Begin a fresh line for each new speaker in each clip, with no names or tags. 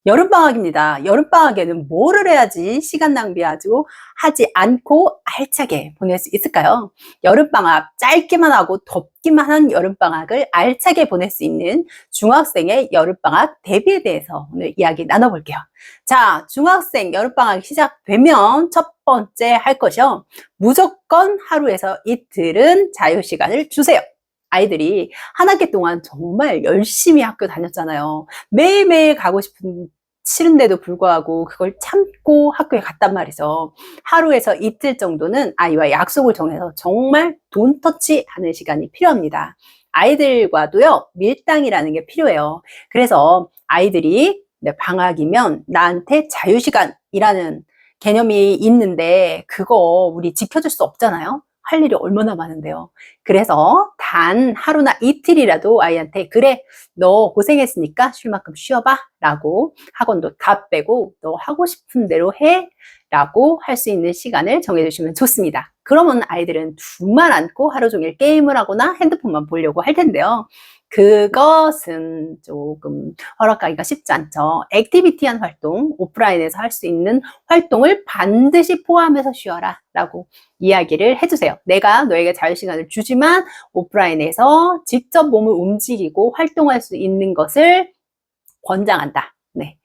여름방학입니다. 여름방학에는 뭐를 해야지 시간 하지 않고 알차게 보낼 수 있을까요? 여름방학 짧기만 하고 덥기만 한 여름방학을 알차게 보낼 수 있는 중학생의 여름방학 대비에 대해서 오늘 이야기 나눠볼게요. 자, 중학생 여름방학이 시작되면 첫 번째 할 것이요. 무조건 하루에서 이틀은 자유시간을 주세요. 아이들이 한 학기 동안 정말 열심히 학교 다녔잖아요. 매일매일 가고 싶은 싫은데도 불구하고 그걸 참고 학교에 갔단 말이죠. 하루에서 이틀 정도는 아이와 약속을 정해서 정말 돈터치 하는 시간이 필요합니다. 아이들과도요, 밀당이라는 게 필요해요. 그래서 아이들이 방학이면 나한테 자유시간이라는 개념이 있는데 그거 우리 지켜줄 수 없잖아요. 할 일이 얼마나 많은데요. 그래서 단 하루나 이틀이라도 아이한테 그래 너 고생했으니까 쉴 만큼 쉬어봐 라고 학원도 다 빼고 너 하고 싶은 대로 해 라고 할 수 있는 시간을 정해주시면 좋습니다. 그러면 아이들은 두말 않고 하루 종일 게임을 하거나 핸드폰만 보려고 할 텐데요. 그것은 조금 허락하기가 쉽지 않죠. 액티비티한 활동, 오프라인에서 할 수 있는 활동을 반드시 포함해서 쉬어라 라고 이야기를 해주세요. 내가 너에게 자유시간을 주지만 오프라인에서 직접 몸을 움직이고 활동할 수 있는 것을 권장한다. 네.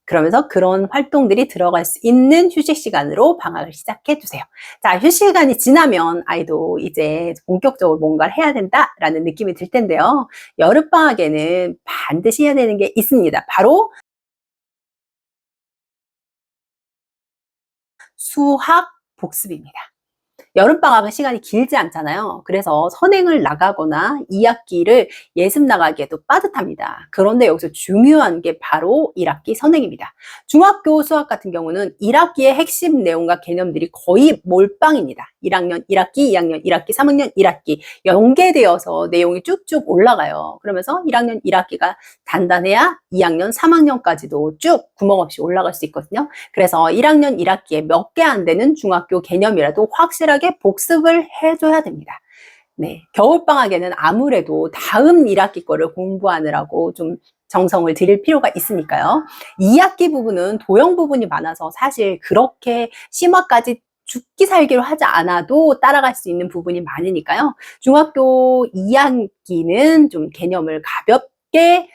그러면서 그런 활동들이 들어갈 수 있는 휴식 시간으로 방학을 시작해 주세요. 자, 휴식 시간이 지나면 아이도 이제 본격적으로 뭔가를 해야 된다라는 느낌이 들 텐데요. 여름방학에는 반드시 해야 되는 게 있습니다. 바로 수학 복습입니다. 여름방학은 시간이 길지 않잖아요. 그래서 선행을 나가거나 2학기를 예습 나가기에도 빠듯합니다. 그런데 여기서 중요한 게 바로 1학기 선행입니다. 중학교 수학 같은 경우는 1학기의 핵심 내용과 개념들이 거의 몰빵입니다. 1학년 1학기, 2학년 1학기, 3학년 1학기 연계되어서 내용이 쭉쭉 올라가요. 그러면서 1학년 1학기가 단단해야 2학년 3학년까지도 쭉 구멍 없이 올라갈 수 있거든요. 그래서 1학년 1학기에 몇 개 안 되는 중학교 개념이라도 확실하게 복습을 해줘야 됩니다. 네, 겨울방학에는 아무래도 다음 1학기 거를 공부하느라고 좀 정성을 들일 필요가 있으니까요. 2학기 부분은 도형 부분이 많아서 사실 그렇게 심화까지 죽기 살기로 하지 않아도 따라갈 수 있는 부분이 많으니까요. 중학교 2학기는 좀 개념을 가볍게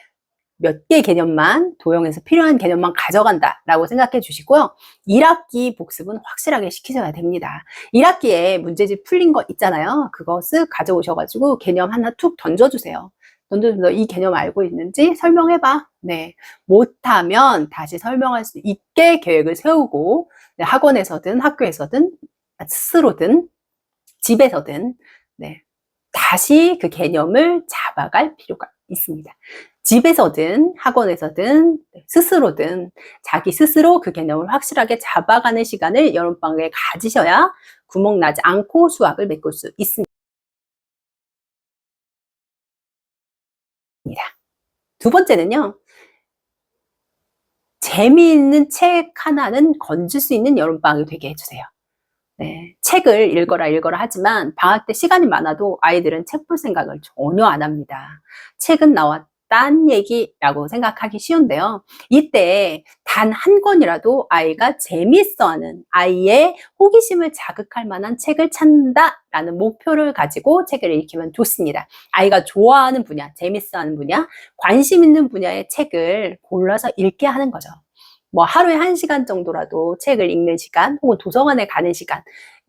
몇 개 개념만 도형에서 필요한 개념만 가져간다라고 생각해 주시고요. 1학기 복습은 확실하게 시키셔야 됩니다. 1학기에 문제집 풀린 거 있잖아요. 그것을 가져오셔가지고 개념 하나 툭 던져주세요. 던져주면서 이 개념 알고 있는지 설명해봐. 네, 못하면 다시 설명할 수 있게 계획을 세우고 학원에서든 학교에서든 스스로든 집에서든 네, 다시 그 개념을 잡아갈 필요가 있습니다. 집에서든 학원에서든 스스로든 자기 스스로 그 개념을 확실하게 잡아가는 시간을 여름방학에 가지셔야 구멍 나지 않고 수학을 메꿀 수 있습니다. 두 번째는요. 재미있는 책 하나는 건질 수 있는 여름방학이 되게 해주세요. 네, 책을 읽어라 하지만 방학 때 시간이 많아도 아이들은 책 볼 생각을 전혀 안 합니다. 책은 나와 딴 얘기라고 생각하기 쉬운데요. 이때 단 한 권이라도 아이가 재밌어하는 아이의 호기심을 자극할 만한 책을 찾는다라는 목표를 가지고 책을 읽히면 좋습니다. 아이가 좋아하는 분야, 재밌어하는 분야, 관심 있는 분야의 책을 골라서 읽게 하는 거죠. 뭐 하루에 1시간 정도라도 책을 읽는 시간 혹은 도서관에 가는 시간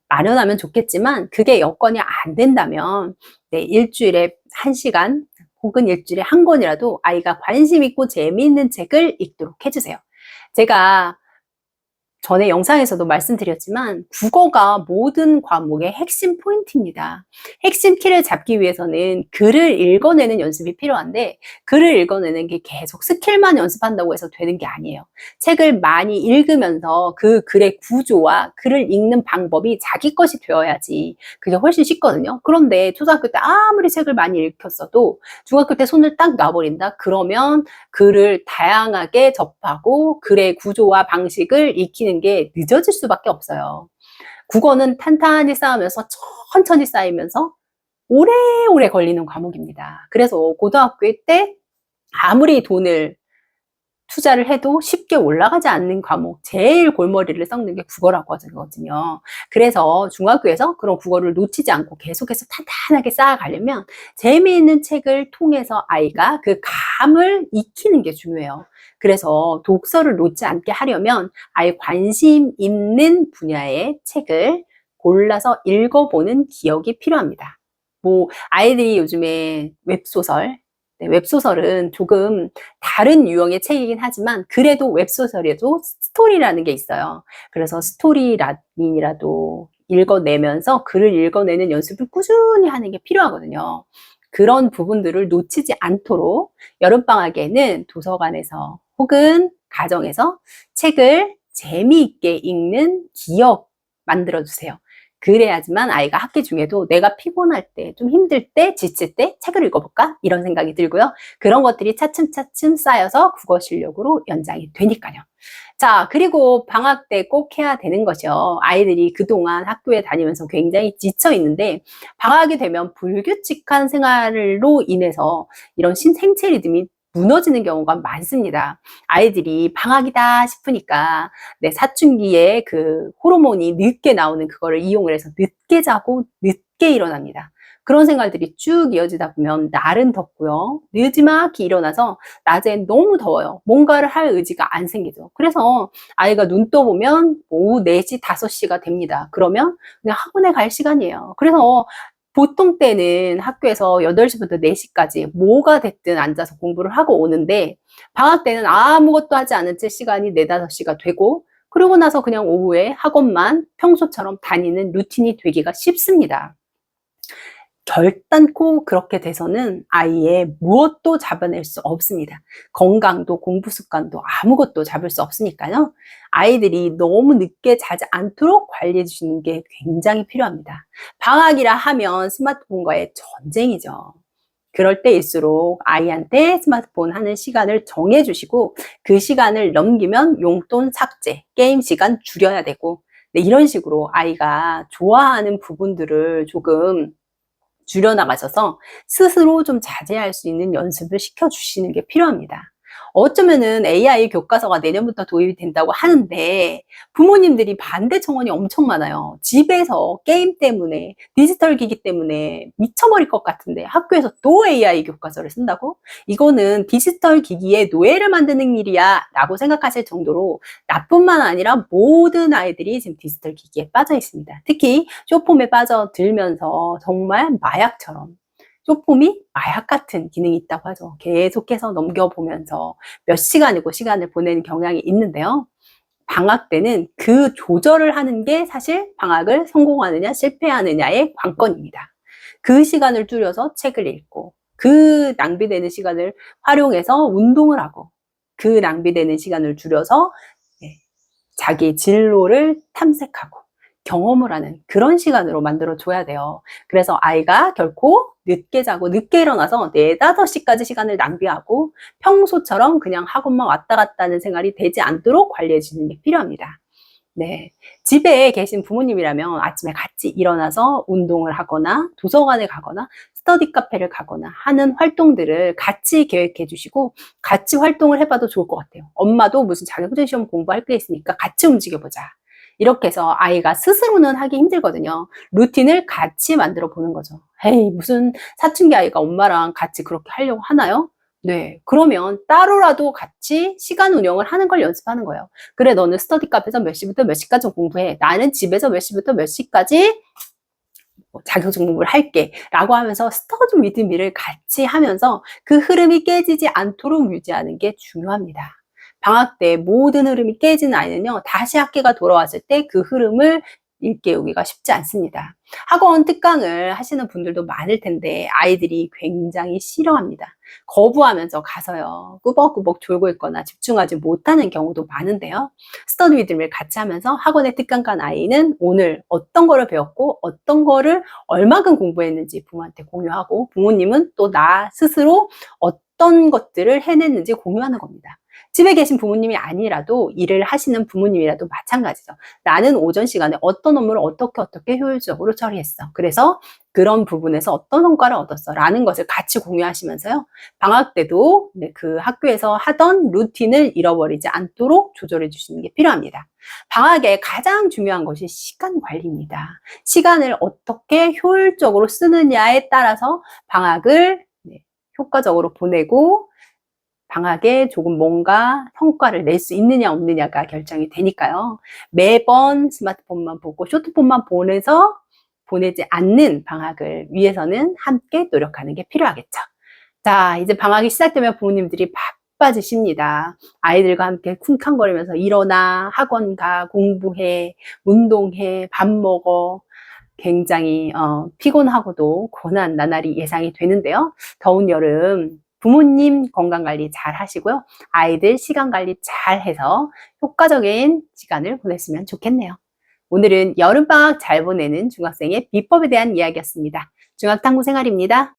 마련하면 좋겠지만 그게 여건이 안 된다면 네, 일주일에 1시간 혹은 일주일에 한 권이라도 아이가 관심 있고 재미있는 책을 읽도록 해주세요. 제가 전에 영상에서도 말씀드렸지만 국어가 모든 과목의 핵심 포인트입니다. 핵심 키를 잡기 위해서는 글을 읽어내는 연습이 필요한데 글을 읽어내는 게 계속 스킬만 연습한다고 해서 되는 게 아니에요. 책을 많이 읽으면서 그 글의 구조와 글을 읽는 방법이 자기 것이 되어야지 그게 훨씬 쉽거든요. 그런데 초등학교 때 아무리 책을 많이 읽혔어도 중학교 때 손을 딱 놔버린다? 그러면 글을 다양하게 접하고 글의 구조와 방식을 익히는 게 늦어질 수밖에 없어요. 국어는 탄탄히 쌓으면서 천천히 쌓이면서 오래오래 걸리는 과목입니다. 그래서 고등학교 때 아무리 돈을 투자를 해도 쉽게 올라가지 않는 과목, 제일 골머리를 썩는 게 국어라고 하거든요. 그래서 중학교에서 그런 국어를 놓치지 않고 계속해서 탄탄하게 쌓아가려면 재미있는 책을 통해서 아이가 그 감을 익히는 게 중요해요. 그래서 독서를 놓지 않게 하려면 아이 관심 있는 분야의 책을 골라서 읽어보는 기억이 필요합니다. 뭐 아이들이 요즘에 웹소설, 웹소설은 조금 다른 유형의 책이긴 하지만 그래도 웹소설에도 스토리라는 게 있어요. 그래서 스토리라인이라도 읽어내면서 글을 읽어내는 연습을 꾸준히 하는 게 필요하거든요. 그런 부분들을 놓치지 않도록 여름방학에는 도서관에서 혹은 가정에서 책을 재미있게 읽는 기억 만들어주세요. 그래야지만 아이가 학기 중에도 내가 피곤할 때, 좀 힘들 때, 지칠 때 책을 읽어볼까? 이런 생각이 들고요. 그런 것들이 차츰차츰 쌓여서 국어 실력으로 연장이 되니까요. 자, 그리고 방학 때 꼭 해야 되는 것이요. 아이들이 그동안 학교에 다니면서 굉장히 지쳐 있는데 방학이 되면 불규칙한 생활로 인해서 이런 생체 리듬이 무너지는 경우가 많습니다. 아이들이 방학이다 싶으니까 내 사춘기에 그 호르몬이 늦게 나오는 그거를 이용을 해서 늦게 자고 늦게 일어납니다. 그런 생활들이 쭉 이어지다 보면 날은 덥고요. 늦지막히 일어나서 낮엔 너무 더워요. 뭔가를 할 의지가 안 생기죠. 그래서 아이가 눈 떠보면 오후 4시, 5시가 됩니다. 그러면 그냥 학원에 갈 시간이에요. 그래서 보통 때는 학교에서 8시부터 4시까지 뭐가 됐든 앉아서 공부를 하고 오는데 방학 때는 아무것도 하지 않은 채 시간이 4, 5시가 되고 그러고 나서 그냥 오후에 학원만 평소처럼 다니는 루틴이 되기가 쉽습니다. 결단코 그렇게 돼서는 아이의 무엇도 잡아낼 수 없습니다. 건강도 공부 습관도 아무것도 잡을 수 없으니까요. 아이들이 너무 늦게 자지 않도록 관리해 주시는 게 굉장히 필요합니다. 방학이라 하면 스마트폰과의 전쟁이죠. 그럴 때일수록 아이한테 스마트폰 하는 시간을 정해 주시고 그 시간을 넘기면 용돈 삭제, 게임 시간 줄여야 되고 이런 식으로 아이가 좋아하는 부분들을 조금 줄여나가셔서 스스로 좀 자제할 수 있는 연습을 시켜주시는 게 필요합니다. 어쩌면은 AI 교과서가 내년부터 도입이 된다고 하는데 부모님들이 반대 청원이 엄청 많아요. 집에서 게임 때문에 디지털 기기 때문에 미쳐버릴 것 같은데 학교에서 또 AI 교과서를 쓴다고? 이거는 디지털 기기에 노예를 만드는 일이야 라고 생각하실 정도로 나뿐만 아니라 모든 아이들이 지금 디지털 기기에 빠져 있습니다. 특히 쇼폼에 빠져들면서 정말 마약처럼 쇼폼이 마약 같은 기능이 있다고 하죠. 계속해서 넘겨보면서 몇 시간이고 시간을 보내는 경향이 있는데요. 방학 때는 그 조절을 하는 게 사실 방학을 성공하느냐 실패하느냐의 관건입니다. 그 시간을 줄여서 책을 읽고 그 낭비되는 시간을 활용해서 운동을 하고 그 낭비되는 시간을 줄여서 자기 진로를 탐색하고 경험을 하는 그런 시간으로 만들어줘야 돼요. 그래서 아이가 결코 늦게 자고 늦게 일어나서 4, 5시까지 시간을 낭비하고 평소처럼 그냥 학원만 왔다 갔다 하는 생활이 되지 않도록 관리해 주는 게 필요합니다. 네. 집에 계신 부모님이라면 아침에 같이 일어나서 운동을 하거나 도서관에 가거나 스터디 카페를 가거나 하는 활동들을 같이 계획해 주시고 같이 활동을 해봐도 좋을 것 같아요. 엄마도 무슨 자격증 시험 공부할 게 있으니까 같이 움직여보자. 이렇게 해서 아이가 스스로는 하기 힘들거든요. 루틴을 같이 만들어 보는 거죠. 에이, 무슨 사춘기 아이가 엄마랑 같이 그렇게 하려고 하나요? 네. 그러면 따로라도 같이 시간 운영을 하는 걸 연습하는 거예요. 그래, 너는 스터디 카페에서 몇 시부터 몇 시까지 공부해. 나는 집에서 몇 시부터 몇 시까지 자격증 공부를 할게. 라고 하면서 스터디 위드 미를 같이 하면서 그 흐름이 깨지지 않도록 유지하는 게 중요합니다. 방학 때 모든 흐름이 깨진 아이는요, 다시 학기가 돌아왔을 때 그 흐름을 일깨우기가 쉽지 않습니다. 학원 특강을 하시는 분들도 많을 텐데 아이들이 굉장히 싫어합니다. 거부하면서 가서요, 꾸벅꾸벅 졸고 있거나 집중하지 못하는 경우도 많은데요. 스터디 위드를 같이 하면서 학원에 특강 간 아이는 오늘 어떤 거를 배웠고 어떤 거를 얼마큼 공부했는지 부모한테 공유하고 부모님은 또 나 스스로 어떤 것들을 해냈는지 공유하는 겁니다. 집에 계신 부모님이 아니라도 일을 하시는 부모님이라도 마찬가지죠. 나는 오전 시간에 어떤 업무를 어떻게 효율적으로 처리했어. 그래서 그런 부분에서 어떤 성과를 얻었어 라는 것을 같이 공유하시면서요. 방학 때도 그 학교에서 하던 루틴을 잃어버리지 않도록 조절해 주시는 게 필요합니다. 방학에 가장 중요한 것이 시간 관리입니다. 시간을 어떻게 효율적으로 쓰느냐에 따라서 방학을 효과적으로 보내고 방학에 조금 뭔가 성과를 낼 수 있느냐 없느냐가 결정이 되니까요. 매번 스마트폰만 보고 쇼트폰만 보내지 않는 방학을 위해서는 함께 노력하는 게 필요하겠죠. 자, 이제 방학이 시작되면 부모님들이 바빠지십니다. 아이들과 함께 쿵쾅거리면서 일어나, 학원 가, 공부해, 운동해, 밥 먹어. 굉장히 피곤하고도 고난 나날이 예상이 되는데요. 더운 여름 부모님 건강관리 잘 하시고요. 아이들 시간관리 잘 해서 효과적인 시간을 보냈으면 좋겠네요. 오늘은 여름방학 잘 보내는 중학생의 비법에 대한 이야기였습니다. 중학탐구 생활입니다.